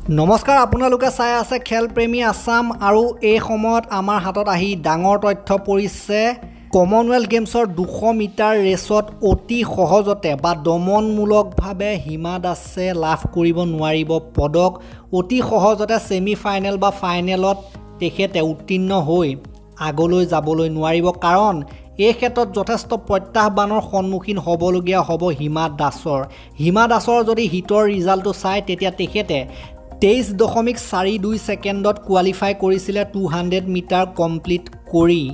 নমস্কাৰ আপোনালোকে চাই আছে খেল প্ৰেমী আসাম আৰু এই সময়ত আমাৰ হাতত আহি ডাঙৰ তথ্য পৰিছে কমনৱেলথ গেমছৰ 200 মিটাৰ ৰেচত অতি সহজতে বা দমনমূলকভাৱে হিমা দাসে লাভ কৰিব নোৱাৰিব পদক অতি সহজতে সেমি ফাইনেল বা ফাইনেলত তেখেতে উত্তীৰ্ণ হৈ আগলৈ যাবলৈ নোৱাৰিব কাৰণ এই ক্ষেত্ৰত যথেষ্ট প্ৰত্যাহ্বানৰ সন্মুখীন হ'বলগীয়া হ'ব হিমা দাসৰ যদি হিটৰ ৰিজাল্টটো চাই তেতিয়া তেখেতে 23.42 সেকেন্ডত কোৱালিফাই কৰিছিলে 200 মিটাৰ কমপ্লিট কৰি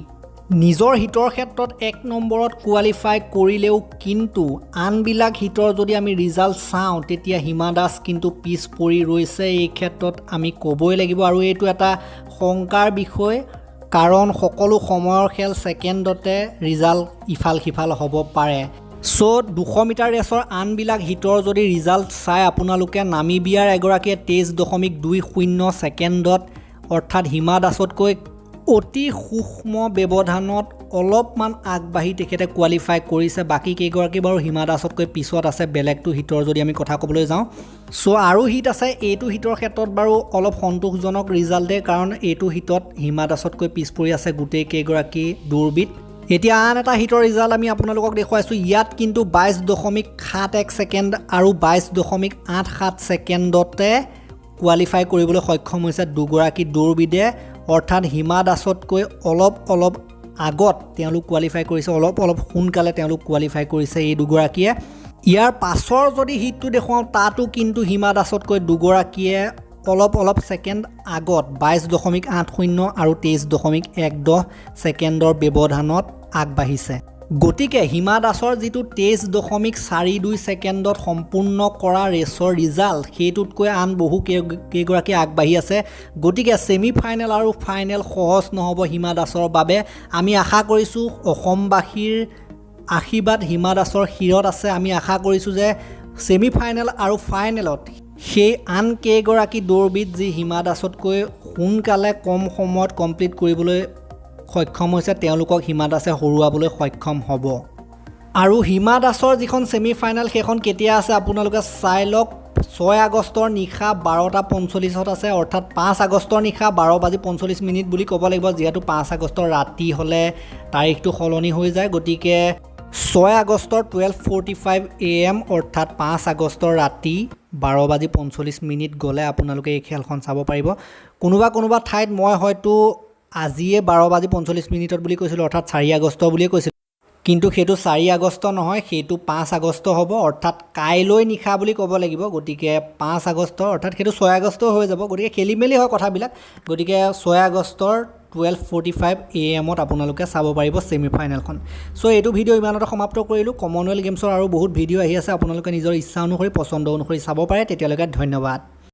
নিজৰ হিটৰ ক্ষেত্ৰত 1 নম্বৰত কোৱালিফাই কৰিলেও কিন্তু আনবিলাক হিটৰ যদি আমি ৰিজাল্ট চাওঁ তেতিয়া হিমা দাস কিন্তু পিছ পৰি ৰৈছে এই ক্ষেত্ৰত আমি ক'বই লাগিব আৰু এইটো এটা শংকাৰ বিষয় কাৰণ সকলো সময়ৰ খেল সেকেন্ডতে ৰিজাল্ট ইফাল সিফাল হ'ব পাৰে সো 200 মিটাৰ ৰেচৰ আনবিলাক হিটৰ যদি ৰিজাল্ট চাই আপোনালোকে নামিবিয়াৰ এগৰাকীয়ে 23.20 সেকেন্ডত অৰ্থাৎ হিমা দাসতকৈ অতি সূক্ষ্ম ব্যৱধানত অলপমান আগবাঢ়ি তেখেতে কোৱালিফাই কৰিছে বাকি কেইগৰাকী বাৰু হিমা দাসতকৈ পিছত আছে বেলেগটো হিটৰ যদি আমি কথা ক'বলৈ যাওঁ সো আৰু হিট আছে এইটো হিটৰ ক্ষেত্ৰত বাৰু অলপ সন্তোষজনক ৰিজাল্টে কাৰণ এইটো হিটত হিমা দাসতকৈ পিছ পৰি আছে গোটেই কেইগৰাকী দৌৰবিদ এতিয়া আন এটা হিটৰ ৰিজাল্ট আমি আপোনালোকক দেখুৱাইছো ইয়াত কিন্তু 22.71 সেকেন্ড আৰু 22.87 সেকেন্ডতে কোৱালিফাই কৰিবলৈ সক্ষম হৈছে দুগৰাকী দৌৰবিদে অৰ্থাৎ হিমা দাসতকৈ অলপ আগত তেওঁলোক কোৱালিফাই কৰিছে অলপ সোনকালে তেওঁলোক কোৱালিফাই কৰিছে এই দুগৰাকীয়ে ইয়াৰ পাছৰ যদি হিটটো দেখুৱাও তাতো কিন্তু হিমা দাসতকৈ দুগৰাকীয়ে অলপ সেকেন্ড আগত 22.80 আৰু 23.10 সেকেন্ডৰ ব্যৱধানত আগবাঢ়িছে গতিকে হিমা দাসৰ যিটো 23.42 সেকেন্ডত সম্পূৰ্ণ কৰা ৰেচৰ ৰিজাল্ট সেইটোতকৈ আন বহু কেইগৰাকী আগবাঢ়ি আছে গতিকে সেমি ফাইনেল আৰু ফাইনেল সহজ নহ'ব হিমা দাসৰ বাবে আমি আশা কৰিছোঁ অসমবাসীৰ আশীৰ্বাদ হিমা দাসৰ শিৰত আছে আমি আশা কৰিছোঁ যে সেমি ফাইনেল আৰু ফাইনেলত সেই আন কেইগৰাকী দৌৰবিদ যি হিমা দাসতকৈ সোনকালে কম সময়ত কমপ্লিট কৰিবলৈ সক্ষম হৈছে তেওঁলোকক হিমা দাসে হৰুৱাবলৈ সক্ষম হ'ব আৰু হিমা দাসৰ যিখন সেমি ফাইনেল সেইখন কেতিয়া আছে আপোনালোকে চাই লওক 6 আগষ্টৰ নিশা 12:45 আছে অৰ্থাৎ 5 আগষ্টৰ নিশা 12:45 বুলি ক'ব লাগিব যিহেতু 5 আগষ্টৰ ৰাতি হ'লে তাৰিখটো সলনি হৈ যায় গতিকে 6 আগষ্টৰ 12:45 AM অৰ্থাৎ 5 আগষ্টৰ ৰাতি 12:45 গ'লে আপোনালোকে এই খেলখন চাব পাৰিব কোনোবা ঠাইত মই হয়তো আজিয়ে 12:45 বুলি কৈছিলোঁ অৰ্থাৎ 4 আগষ্ট বুলিয়ে কৈছিলোঁ কিন্তু সেইটো 4 আগষ্ট নহয় সেইটো 5 আগষ্ট হ'ব অৰ্থাৎ কাইলৈ নিশা বুলি ক'ব লাগিব গতিকে 5 আগষ্ট অৰ্থাৎ সেইটো 6 আগষ্ট হৈ যাব গতিকে খেলিমেলি হয় কথাবিলাক গতিকে 6 আগষ্টৰ 12:45 AM আপোনালোকে চাব পাৰিব সেমি ফাইনেলখন সো এইটো ভিডিঅ' ইমানতে সমাপ্ত কৰিলোঁ কমনৱেলথ গেমছৰ আৰু বহুত ভিডিঅ' আহি আছে আপোনালোকে নিজৰ ইচ্ছা অনুসৰি পছন্দ অনুসৰি চাব পাৰে তেতিয়ালৈকে ধন্যবাদ